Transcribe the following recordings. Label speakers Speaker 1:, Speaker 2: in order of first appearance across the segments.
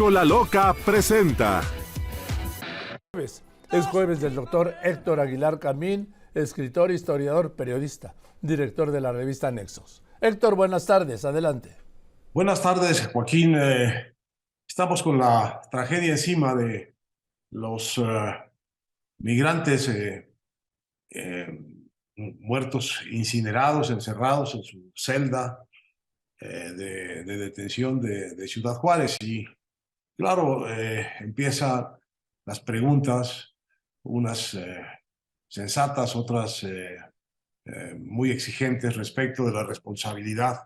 Speaker 1: Pícola Loca presenta.
Speaker 2: Es jueves del doctor Héctor Aguilar Camín, escritor, historiador, periodista, director de la revista Nexos. Héctor, buenas tardes, adelante.
Speaker 3: Buenas tardes, Joaquín. Estamos con la tragedia encima de los migrantes muertos, incinerados, encerrados en su celda de detención de Ciudad Juárez. Y claro, empiezan las preguntas, unas sensatas, otras muy exigentes respecto de la responsabilidad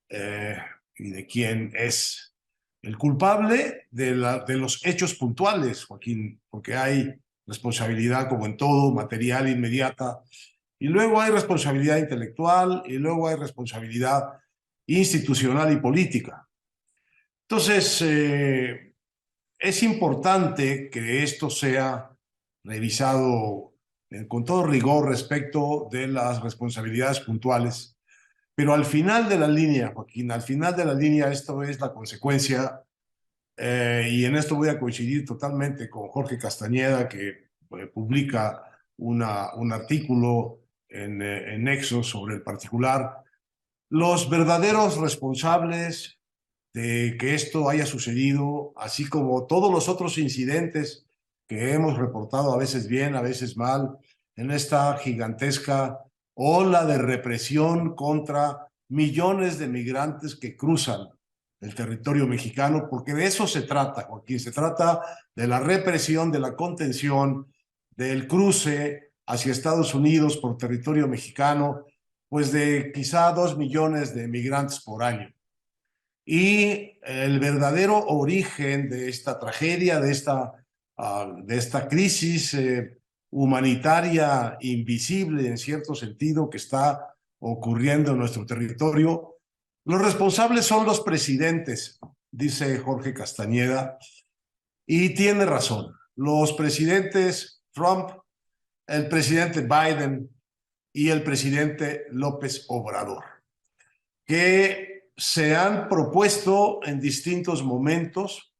Speaker 3: y de quién es el culpable de los hechos puntuales, Joaquín, porque hay responsabilidad, como en todo, material, inmediata, y luego hay responsabilidad intelectual, y luego hay responsabilidad institucional y política. Entonces, es importante que esto sea revisado con todo rigor respecto de las responsabilidades puntuales, pero al final de la línea, Joaquín, al final de la línea esto es la consecuencia, y en esto voy a coincidir totalmente con Jorge Castañeda, que publica un artículo en Nexos sobre el particular. Los verdaderos responsables de que esto haya sucedido, así como todos los otros incidentes que hemos reportado, a veces bien, a veces mal, en esta gigantesca ola de represión contra millones de migrantes que cruzan el territorio mexicano, porque de eso se trata, Joaquín. Se trata de la represión, de la contención, del cruce hacia Estados Unidos por territorio mexicano, pues de quizá 2 millones de migrantes por año. Y el verdadero origen de esta tragedia, de esta crisis humanitaria invisible, en cierto sentido, que está ocurriendo en nuestro territorio, los responsables son los presidentes, dice Jorge Castañeda, y tiene razón. Los presidentes Trump, el presidente Biden y el presidente López Obrador, que se han propuesto en distintos momentos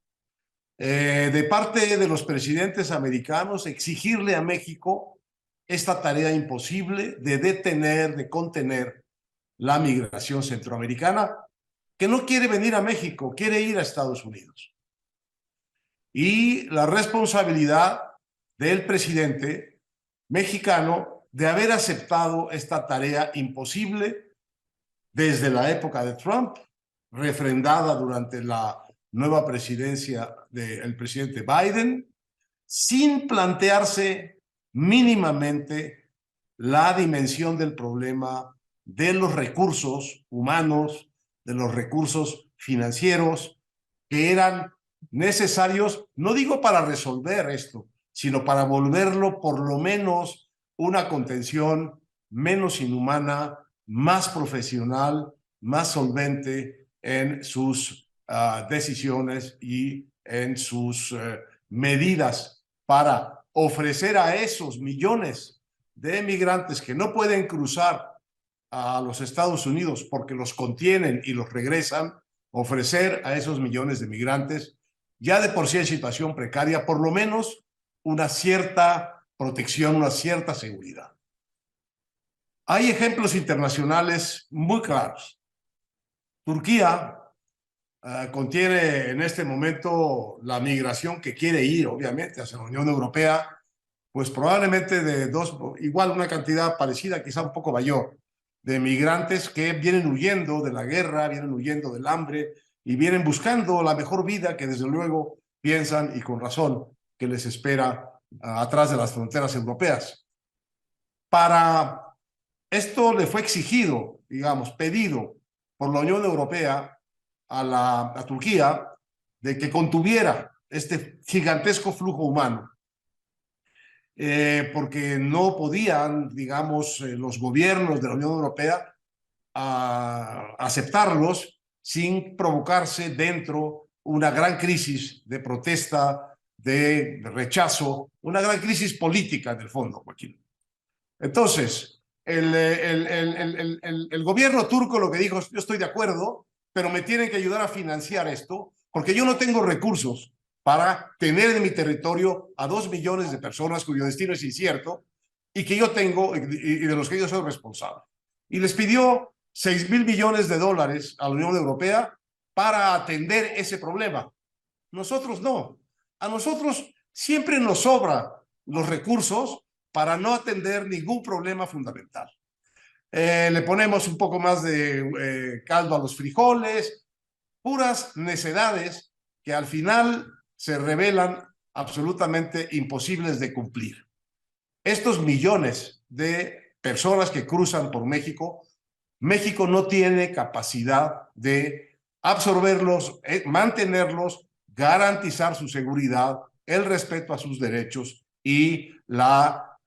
Speaker 3: de parte de los presidentes americanos exigirle a México esta tarea imposible de detener, de contener la migración centroamericana, que no quiere venir a México, quiere ir a Estados Unidos. Y la responsabilidad del presidente mexicano de haber aceptado esta tarea imposible desde la época de Trump, refrendada durante la nueva presidencia del presidente Biden, sin plantearse mínimamente la dimensión del problema de los recursos humanos, de los recursos financieros que eran necesarios, no digo para resolver esto, sino para volverlo por lo menos una contención menos inhumana, más profesional, más solvente en sus decisiones y en sus medidas para ofrecer a esos millones de migrantes que no pueden cruzar a los Estados Unidos porque los contienen y los regresan, ofrecer a esos millones de migrantes, ya de por sí en situación precaria, por lo menos una cierta protección, una cierta seguridad. Hay ejemplos internacionales muy claros. Turquía contiene en este momento la migración que quiere ir, obviamente, hacia la Unión Europea, pues probablemente igual una cantidad parecida, quizá un poco mayor, de migrantes que vienen huyendo de la guerra, vienen huyendo del hambre y vienen buscando la mejor vida que desde luego piensan, y con razón, que les espera atrás de las fronteras europeas. Para esto le fue exigido, digamos, pedido por la Unión Europea a Turquía de que contuviera este gigantesco flujo humano, porque no podían, digamos, los gobiernos de la Unión Europea aceptarlos sin provocarse dentro una gran crisis de protesta, de rechazo, una gran crisis política en el fondo, Joaquín. Entonces, el gobierno turco lo que dijo es: yo estoy de acuerdo, pero me tienen que ayudar a financiar esto porque yo no tengo recursos para tener en mi territorio a 2 millones de personas cuyo destino es incierto y que yo tengo y de los que yo soy responsable. Y les pidió 6,000 millones de dólares a la Unión Europea para atender ese problema. Nosotros no. A nosotros siempre nos sobra los recursos para no atender ningún problema fundamental. Le ponemos un poco más de caldo a los frijoles, puras necedades que al final se revelan absolutamente imposibles de cumplir. Estos millones de personas que cruzan por México, México no tiene capacidad de absorberlos, mantenerlos, garantizar su seguridad, el respeto a sus derechos y la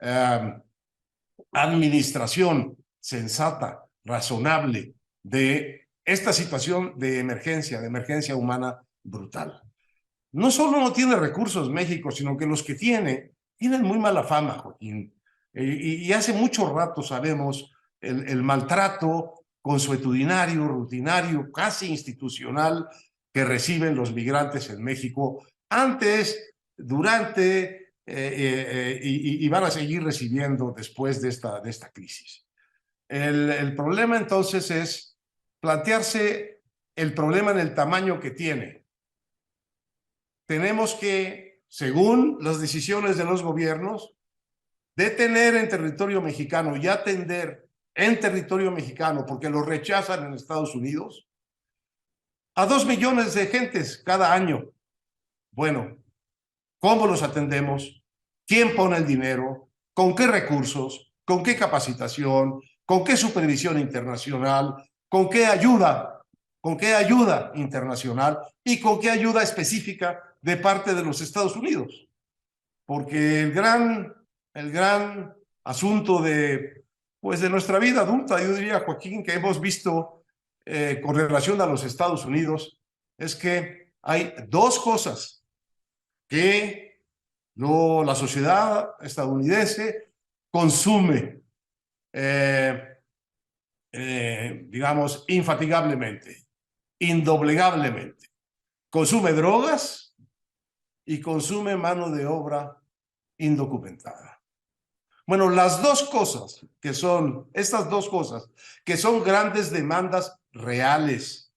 Speaker 3: administración sensata, razonable de esta situación de emergencia humana brutal. No solo no tiene recursos México, sino que los que tienen muy mala fama, Joaquín. Y hace mucho rato sabemos el maltrato consuetudinario, rutinario, casi institucional que reciben los migrantes en México antes, durante y van a seguir recibiendo después de esta crisis. El problema entonces es plantearse el problema en el tamaño que tiene. Tenemos que, según las decisiones de los gobiernos, detener en territorio mexicano y atender en territorio mexicano, porque lo rechazan en Estados Unidos, a 2 millones de gentes cada año. Bueno, ¿cómo los atendemos? ¿Quién pone el dinero? ¿Con qué recursos? ¿Con qué capacitación? ¿Con qué supervisión internacional? ¿Con qué ayuda? ¿Con qué ayuda internacional? ¿Y con qué ayuda específica de parte de los Estados Unidos? Porque el gran asunto de nuestra vida adulta, yo diría, Joaquín, que hemos visto con relación a los Estados Unidos, es que hay dos cosas que la sociedad estadounidense consume, digamos, infatigablemente, indoblegablemente. Consume drogas y consume mano de obra indocumentada. Bueno, estas dos cosas, que son grandes demandas reales,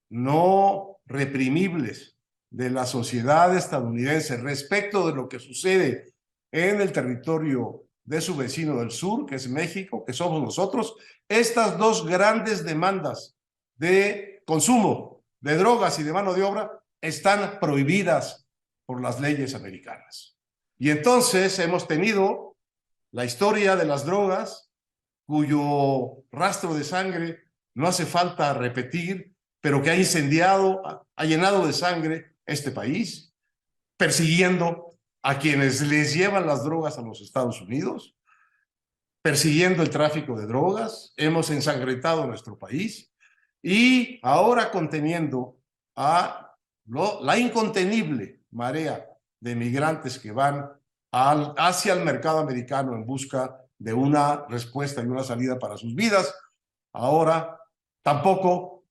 Speaker 3: no reprimibles de la sociedad estadounidense respecto de lo que sucede en el territorio de su vecino del sur, que es México, que somos nosotros, estas dos grandes demandas de consumo de drogas y de mano de obra están prohibidas por las leyes americanas. Y entonces hemos tenido la historia de las drogas, cuyo rastro de sangre no hace falta repetir, pero que ha incendiado, ha llenado de sangre este país, persiguiendo a quienes les llevan las drogas a los Estados Unidos, persiguiendo el tráfico de drogas, hemos ensangrentado nuestro país y ahora conteniendo a la incontenible marea de migrantes que van hacia el mercado americano en busca de una respuesta y una salida para sus vidas. Ahora tampoco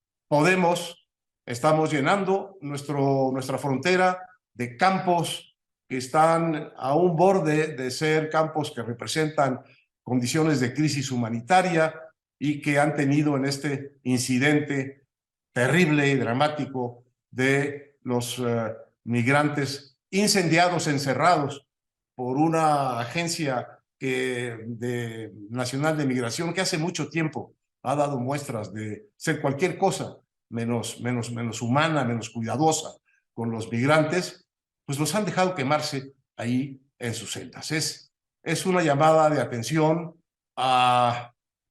Speaker 3: estamos llenando nuestra frontera de campos que están a un borde de ser campos que representan condiciones de crisis humanitaria y que han tenido en este incidente terrible y dramático de los migrantes incendiados, encerrados por una agencia nacional de migración que hace mucho tiempo ha dado muestras de ser cualquier cosa menos humana, menos cuidadosa con los migrantes, pues los han dejado quemarse ahí en sus celdas. Es una llamada de atención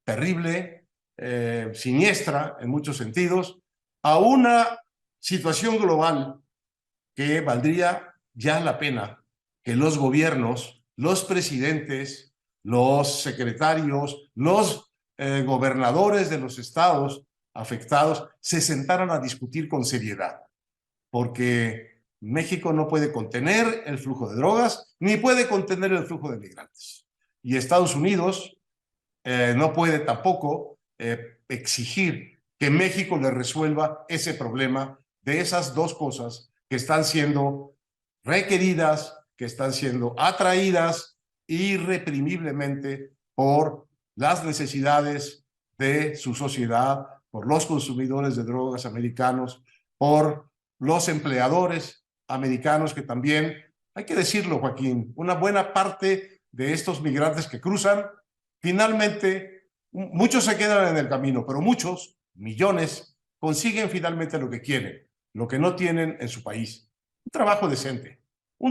Speaker 3: terrible, siniestra en muchos sentidos, a una situación global que valdría ya la pena que los gobiernos, los presidentes, los secretarios, los gobernadores de los estados afectados se sentaran a discutir con seriedad, porque México no puede contener el flujo de drogas ni puede contener el flujo de migrantes. Y Estados Unidos no puede tampoco exigir que México le resuelva ese problema de esas dos cosas que están siendo requeridas, que están siendo atraídas irreprimiblemente por las necesidades de su sociedad, por los consumidores de drogas americanos, por los empleadores americanos que también, hay que decirlo, Joaquín, una buena parte de estos migrantes que cruzan, finalmente, muchos se quedan en el camino, pero muchos, millones, consiguen finalmente lo que quieren, lo que no tienen en su país. Un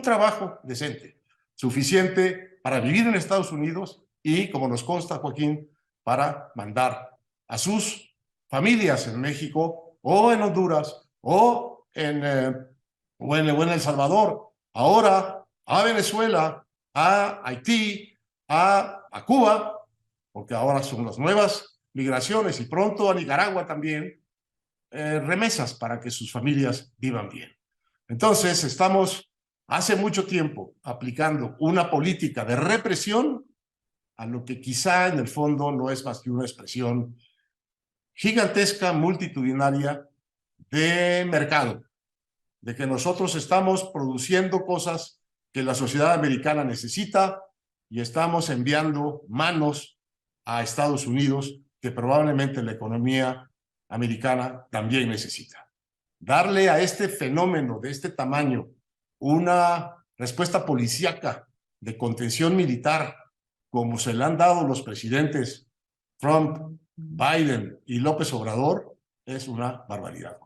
Speaker 3: trabajo decente, suficiente para vivir en Estados Unidos y, como nos consta, Joaquín, para mandar a sus familias en México o en Honduras o en El Salvador, ahora a Venezuela, a Haití, a Cuba, porque ahora son las nuevas migraciones y pronto a Nicaragua también, remesas para que sus familias vivan bien. Entonces, estamos hace mucho tiempo aplicando una política de represión a lo que quizá en el fondo no es más que una expresión gigantesca, multitudinaria de mercado, de que nosotros estamos produciendo cosas que la sociedad americana necesita y estamos enviando manos a Estados Unidos que probablemente la economía americana también necesita. Darle a este fenómeno de este tamaño una respuesta policíaca de contención militar, como se le han dado los presidentes Trump, Biden y López Obrador, es una barbaridad.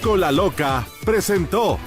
Speaker 1: Con la Loca presentó